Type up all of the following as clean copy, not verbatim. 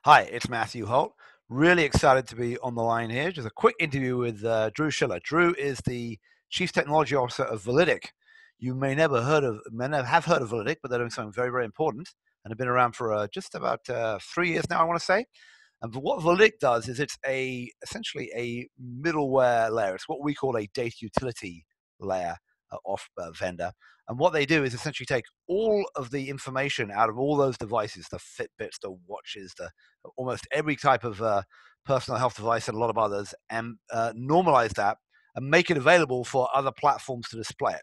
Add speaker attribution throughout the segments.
Speaker 1: Hi, it's Matthew Holt. Really excited to be on the line here. Just a quick interview with Drew Schiller. Drew is the Chief Technology Officer of Validic. You may never have heard of Validic, but they're doing something very, very important and have been around for just about 3 years now, I want to say. And what Validic does is it's essentially a middleware layer. It's what we call a data utility layer off vendor. And what they do is essentially take all of the information out of all those devices, the Fitbits, the watches, almost every type of personal health device and a lot of others, and normalize that and make it available for other platforms to display it.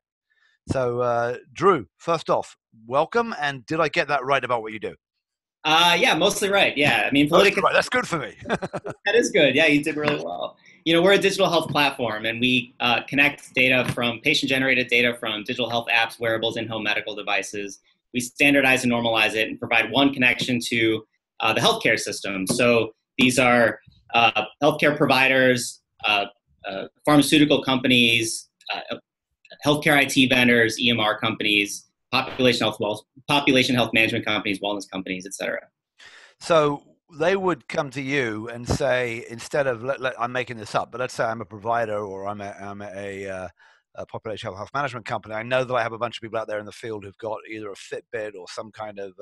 Speaker 1: So, Drew, first off, welcome. And did I get that right about what you do?
Speaker 2: Yeah, mostly right. Yeah, I mean,
Speaker 1: Mostly
Speaker 2: Validic,
Speaker 1: right. That's good for me.
Speaker 2: that is good. Yeah, you did really well. We're a digital health platform, and we connect data from patient-generated data from digital health apps, wearables, and home medical devices. We standardize and normalize it and provide one connection to the healthcare system. So these are healthcare providers, pharmaceutical companies, healthcare IT vendors, EMR companies, population health management companies, wellness companies, et cetera.
Speaker 1: So they would come to you and say, instead of, I'm making this up, but let's say I'm a provider or I'm a population health management company. I know that I have a bunch of people out there in the field who've got either a Fitbit or some kind of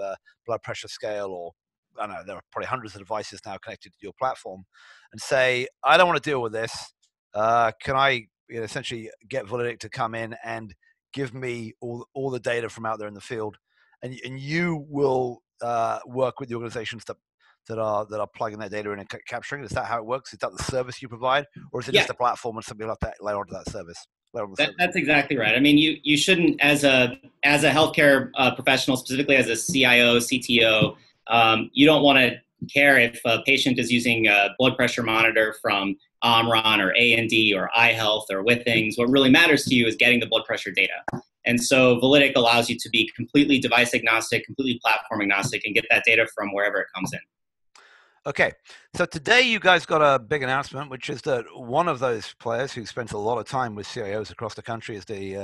Speaker 1: blood pressure scale, or I don't know, there are probably hundreds of devices now connected to your platform, and say, I don't want to deal with this. Can I essentially get Validic to come in and give me all the data from out there in the field, and you will work with the organizations that are plugging that data in and capturing it? Is that how it works? Is that the service you provide, or is it
Speaker 2: Yeah,
Speaker 1: just a platform and somebody will have to layer onto that service?
Speaker 2: that's exactly right. I mean, you shouldn't, as a healthcare professional, specifically as a CIO, CTO, you don't want to care if a patient is using a blood pressure monitor from Omron or A&D or iHealth or Withings. What really matters to you is getting the blood pressure data. And so Validic allows you to be completely device agnostic, completely platform agnostic, and get that data from wherever it comes in.
Speaker 1: Okay, so today you guys got a big announcement, which is that one of those players who spent a lot of time with CIOs across the country is is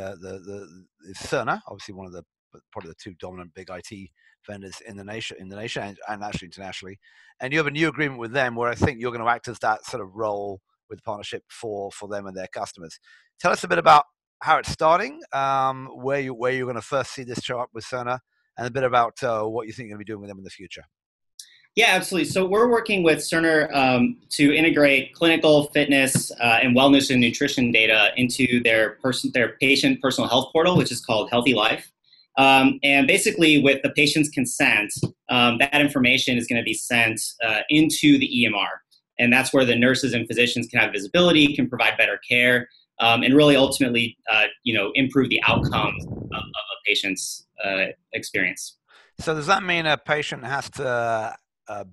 Speaker 1: Cerner, obviously one of the probably the two dominant big IT vendors in the nation, and actually internationally. And you have a new agreement with them, where I think you're going to act as that sort of role with partnership for them and their customers. Tell us a bit about how it's starting, where you're going to first see this show up with Cerner, and a bit about what you think you're going to be doing with them in the future.
Speaker 2: Yeah, absolutely. So we're working with Cerner to integrate clinical fitness and wellness and nutrition data into their patient personal health portal, which is called Healthy Life. And basically, with the patient's consent, that information is going to be sent into the EMR. And that's where the nurses and physicians can have visibility, can provide better care, and really ultimately, improve the outcomes of a patient's experience.
Speaker 1: So does that mean a patient has to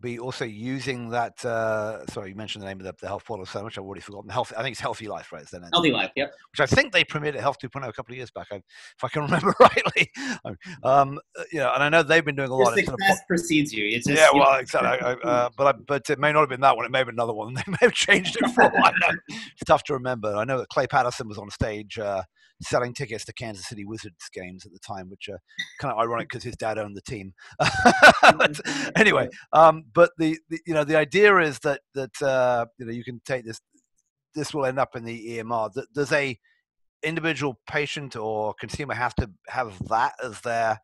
Speaker 1: be also using that? Sorry, you mentioned the name of the health portal so much I've already forgotten. I think it's Healthy Life, right? It's the name,
Speaker 2: Healthy Life, yep.
Speaker 1: which I think they premiered at Health 2.0 a couple of years back, if I can remember rightly. And I know they've been doing a
Speaker 2: Your
Speaker 1: lot in sort of.
Speaker 2: success precedes you. It's
Speaker 1: Yeah,
Speaker 2: just,
Speaker 1: well, exactly. But it may not have been that one. It may have been another one. They may have changed it for a while. It's tough to remember. I know that Clay Patterson was on stage selling tickets to Kansas City Wizards games at the time, which kind of ironic because his dad owned the team. But anyway, but the idea is that you can take this. This will end up in the EMR. Does a individual patient or consumer have to have that as their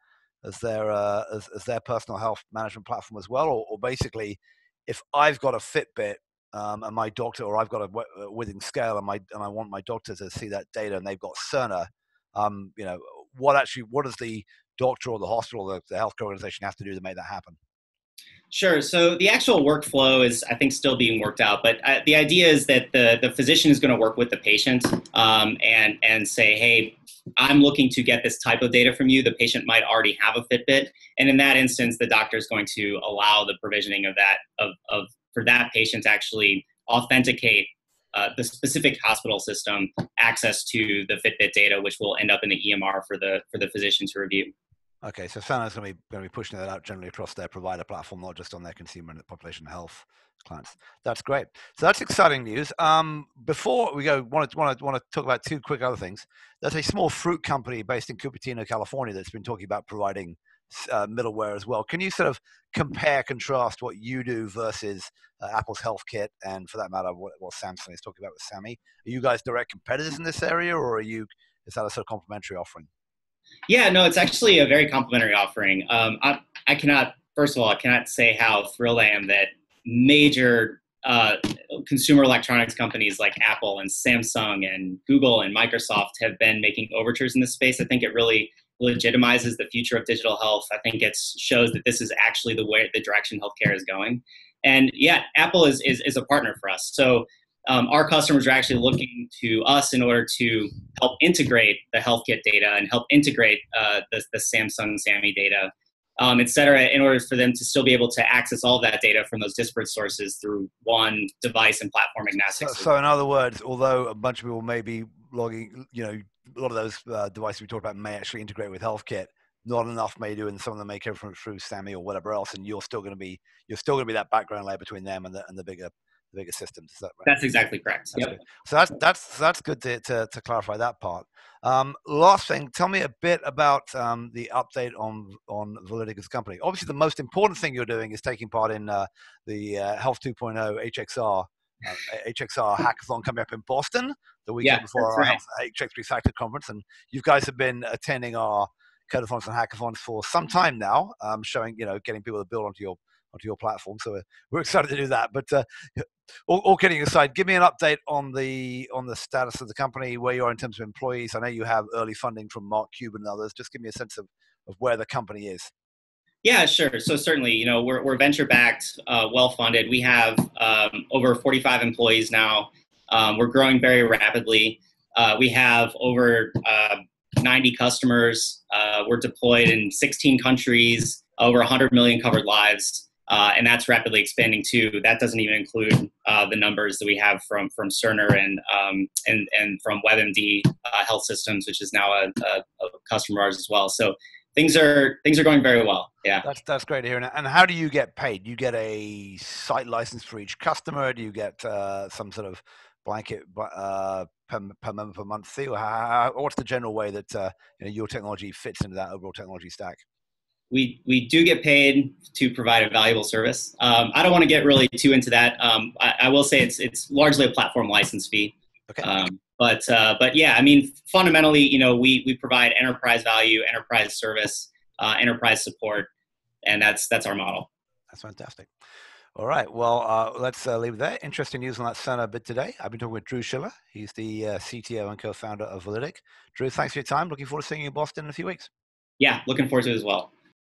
Speaker 1: personal health management platform as well, or basically, if I've got a Fitbit and my doctor, or I've got a Withing scale and I want my doctor to see that data, and they've got Cerner, what does the doctor or the hospital, the healthcare organization have to do to make that happen?
Speaker 2: Sure. So the actual workflow is, I think, still being worked out. But the idea is that the physician is going to work with the patient and say, hey, I'm looking to get this type of data from you. The patient might already have a Fitbit. And in that instance, the doctor is going to allow the provisioning of that, for that patient to actually authenticate the specific hospital system access to the Fitbit data, which will end up in the EMR for the physician to review.
Speaker 1: Okay, so Cerner's going to be pushing that out generally across their provider platform, not just on their consumer and population health clients. That's great. So that's exciting news. Before we go, want to talk about two quick other things. There's a small fruit company based in Cupertino, California, that's been talking about providing middleware as well. Can you sort of compare, contrast what you do versus Apple's HealthKit, and for that matter, what Samsung is talking about with Sammy? Are you guys direct competitors in this area, or is that a sort of complementary offering?
Speaker 2: Yeah, no, it's actually a very complimentary offering. I cannot, first of all, I cannot say how thrilled I am that major consumer electronics companies like Apple and Samsung and Google and Microsoft have been making overtures in this space. I think it really legitimizes the future of digital health. I think it shows that this is actually the direction healthcare is going. And yeah, Apple is a partner for us. So our customers are actually looking to us in order to help integrate the HealthKit data and help integrate the Samsung SAMI data, et cetera, in order for them to still be able to access all of that data from those disparate sources through one device and platform agnostic.
Speaker 1: So in other words, although a bunch of people may be logging, a lot of those devices we talked about may actually integrate with HealthKit, not enough may do, and some of them may come through SAMI or whatever else, and you're still going to be that background layer between them and the bigger systems. Is that right?
Speaker 2: That's exactly correct.
Speaker 1: That's good. So that's good to clarify that part. Last thing, tell me a bit about the update on Validic as a company. Obviously, the most important thing you're doing is taking part in the Health 2.0 HXR hackathon coming up in Boston the weekend before our Health HX3 Factor conference, and you guys have been attending our codathons and hackathons for some time now, showing getting people to build onto your platform. So we're excited to do that. But all kidding aside, give me an update on the status of the company, where you are in terms of employees. I know you have early funding from Mark Cuban and others. Just give me a sense of where the company is.
Speaker 2: Yeah, sure. So certainly, we're venture backed, well funded. We have over 45 employees now. We're growing very rapidly. We have over 90 customers. We're deployed in 16 countries, over 100 million covered lives. And that's rapidly expanding too. That doesn't even include the numbers that we have from Cerner and from WebMD Health Systems, which is now a customer of ours as well. So things are going very well. Yeah,
Speaker 1: that's great to hear. And how do you get paid? Do you get a site license for each customer? Do you get some sort of blanket per member per month fee? Or what's the general way that your technology fits into that overall technology stack?
Speaker 2: We do get paid to provide a valuable service. I don't want to get really too into that. I will say it's largely a platform license fee.
Speaker 1: Okay.
Speaker 2: But yeah, I mean, fundamentally, we provide enterprise value, enterprise service, enterprise support, and that's our model.
Speaker 1: That's fantastic. All right. Well, let's leave it there. Interesting news on that Cerner bit today. I've been talking with Drew Schiller. He's the CTO and co-founder of Validic. Drew, thanks for your time. Looking forward to seeing you in Boston in a few weeks.
Speaker 2: Yeah, looking forward to it as well.